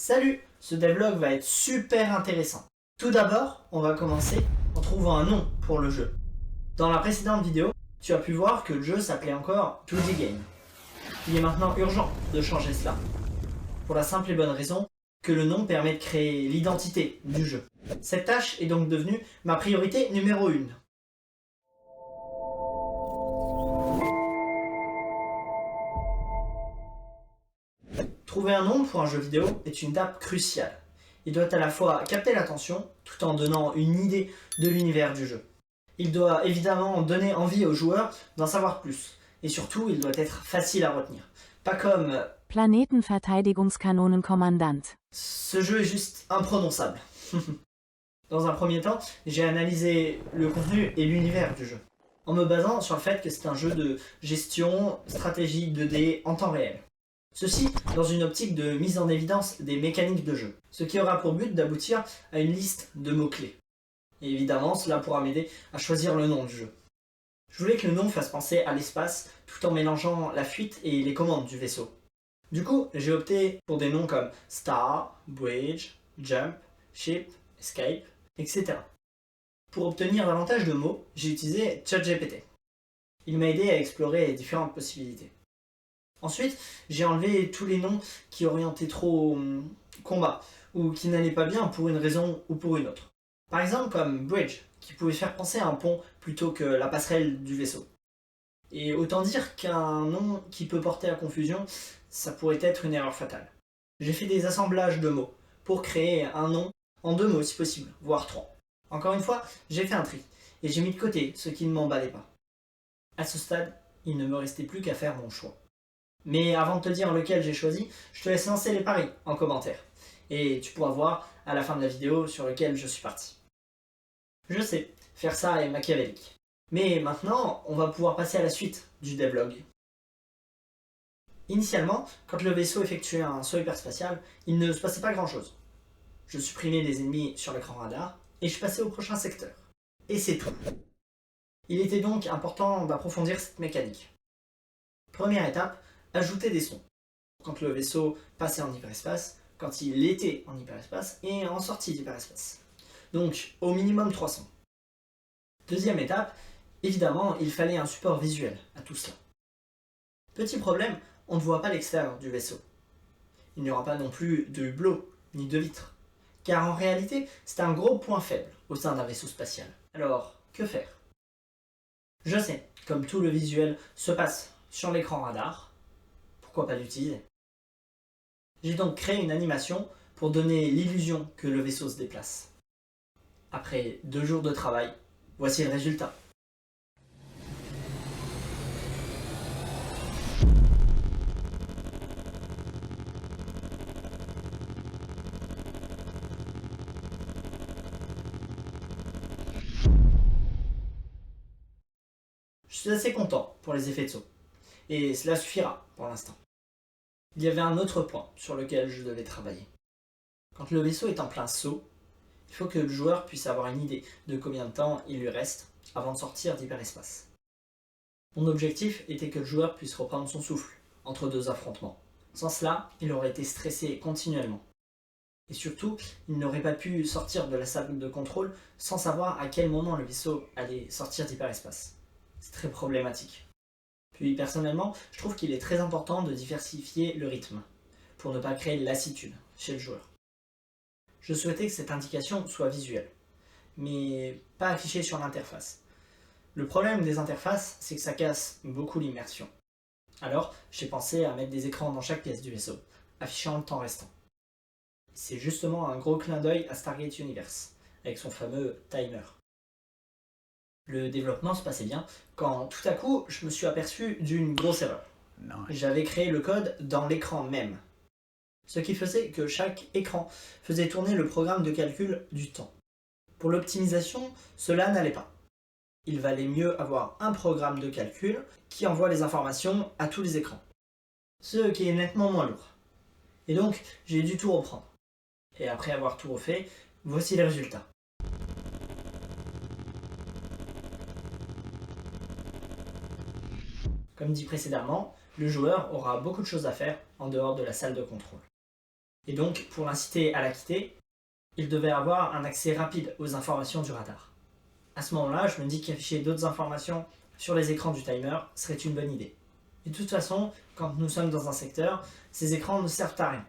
Salut! Ce devlog va être super intéressant. Tout d'abord, on va commencer en trouvant un nom pour le jeu. Dans la précédente vidéo, tu as pu voir que le jeu s'appelait encore 2D Game. Il est maintenant urgent de changer cela. Pour la simple et bonne raison que le nom permet de créer l'identité du jeu. Cette tâche est donc devenue ma priorité numéro 1. Trouver un nom pour un jeu vidéo est une étape cruciale. Il doit à la fois capter l'attention tout en donnant une idée de l'univers du jeu. Il doit évidemment donner envie aux joueurs d'en savoir plus. Et surtout, il doit être facile à retenir. Pas comme Planetenverteidigungskanonen-Kommandant. ce jeu est juste imprononçable. Dans un premier temps, j'ai analysé le contenu et l'univers du jeu, en me basant sur le fait que c'est un jeu de gestion, stratégie 2D en temps réel. Ceci dans une optique de mise en évidence des mécaniques de jeu, ce qui aura pour but d'aboutir à une liste de mots-clés. Et évidemment, cela pourra m'aider à choisir le nom du jeu. Je voulais que le nom fasse penser à l'espace tout en mélangeant la fuite et les commandes du vaisseau. Du coup, j'ai opté pour des noms comme Star, Bridge, Jump, Ship, Escape, etc. Pour obtenir davantage de mots, j'ai utilisé ChatGPT. Il m'a aidé à explorer les différentes possibilités. Ensuite, j'ai enlevé tous les noms qui orientaient trop combat ou qui n'allaient pas bien pour une raison ou pour une autre. Par exemple comme Bridge, qui pouvait faire penser à un pont plutôt que la passerelle du vaisseau. Et autant dire qu'un nom qui peut porter à confusion, ça pourrait être une erreur fatale. J'ai fait des assemblages de mots pour créer un nom en 2 mots si possible, voire 3. Encore une fois, j'ai fait un tri et j'ai mis de côté ce qui ne m'emballait pas. À ce stade, il ne me restait plus qu'à faire mon choix. Mais avant de te dire lequel j'ai choisi, je te laisse lancer les paris en commentaire. Et tu pourras voir à la fin de la vidéo sur lequel je suis parti. Je sais, faire ça est machiavélique. Mais maintenant, on va pouvoir passer à la suite du devlog. Initialement, quand le vaisseau effectuait un saut hyperspatial, il ne se passait pas grand chose. Je supprimais des ennemis sur l'écran radar et je passais au prochain secteur. Et c'est tout. Il était donc important d'approfondir cette mécanique. Première étape, ajouter des sons. Quand le vaisseau passait en hyperespace, quand il était en hyperespace et en sortie d'hyperespace. Donc au minimum 3 sons. Deuxième étape, évidemment, il fallait un support visuel à tout cela. Petit problème, on ne voit pas l'extérieur du vaisseau. Il n'y aura pas non plus de hublot ni de vitres. Car en réalité, c'est un gros point faible au sein d'un vaisseau spatial. Alors, que faire? Je sais, comme tout le visuel se passe sur l'écran radar, pourquoi pas l'utiliser? J'ai donc créé une animation pour donner l'illusion que le vaisseau se déplace. Après 2 jours de travail, voici le résultat. Je suis assez content pour les effets de saut. Et cela suffira pour l'instant. Il y avait un autre point sur lequel je devais travailler. Quand le vaisseau est en plein saut, il faut que le joueur puisse avoir une idée de combien de temps il lui reste avant de sortir d'hyperespace. Mon objectif était que le joueur puisse reprendre son souffle entre 2 affrontements. Sans cela, il aurait été stressé continuellement. Et surtout, il n'aurait pas pu sortir de la salle de contrôle sans savoir à quel moment le vaisseau allait sortir d'hyperespace. C'est très problématique. Puis personnellement, je trouve qu'il est très important de diversifier le rythme, pour ne pas créer de lassitude chez le joueur. Je souhaitais que cette indication soit visuelle, mais pas affichée sur l'interface. Le problème des interfaces, c'est que ça casse beaucoup l'immersion. Alors, j'ai pensé à mettre des écrans dans chaque pièce du vaisseau, affichant le temps restant. C'est justement un gros clin d'œil à Stargate Universe, avec son fameux timer. Le développement se passait bien, quand tout à coup, je me suis aperçu d'une grosse erreur. J'avais créé le code dans l'écran même. Ce qui faisait que chaque écran faisait tourner le programme de calcul du temps. Pour l'optimisation, cela n'allait pas. Il valait mieux avoir un programme de calcul qui envoie les informations à tous les écrans. Ce qui est nettement moins lourd. Et donc, j'ai dû tout reprendre. Et après avoir tout refait, voici les résultats. Comme dit précédemment, le joueur aura beaucoup de choses à faire en dehors de la salle de contrôle. Et donc, pour l'inciter à la quitter, il devait avoir un accès rapide aux informations du radar. À ce moment-là, je me dis qu'afficher d'autres informations sur les écrans du timer serait une bonne idée. Et de toute façon, quand nous sommes dans un secteur, ces écrans ne servent à rien.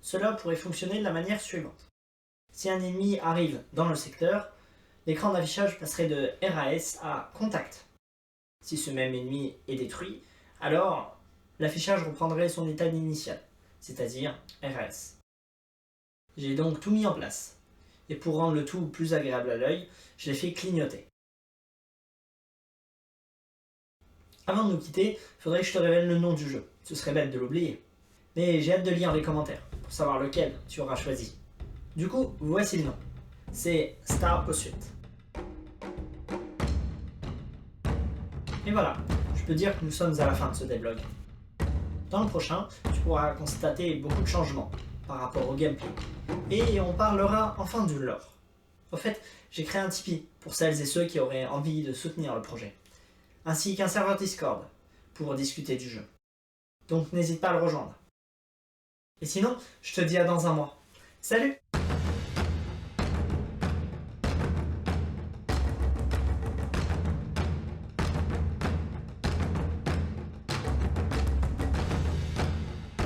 Cela pourrait fonctionner de la manière suivante. Si un ennemi arrive dans le secteur, l'écran d'affichage passerait de RAS à contact. Si ce même ennemi est détruit, alors l'affichage reprendrait son état initial, c'est-à-dire RAS. J'ai donc tout mis en place. Et pour rendre le tout plus agréable à l'œil, je l'ai fait clignoter. Avant de nous quitter, il faudrait que je te révèle le nom du jeu. Ce serait bête de l'oublier. Mais j'ai hâte de lire les commentaires pour savoir lequel tu auras choisi. Du coup, voici le nom. C'est Star Pursuit. Et voilà, je peux dire que nous sommes à la fin de ce devlog. Dans le prochain, tu pourras constater beaucoup de changements par rapport au gameplay. Et on parlera enfin du lore. Au fait, j'ai créé un Tipeee pour celles et ceux qui auraient envie de soutenir le projet, ainsi qu'un serveur Discord pour discuter du jeu. Donc n'hésite pas à le rejoindre. Et sinon, je te dis à dans un mois. Salut!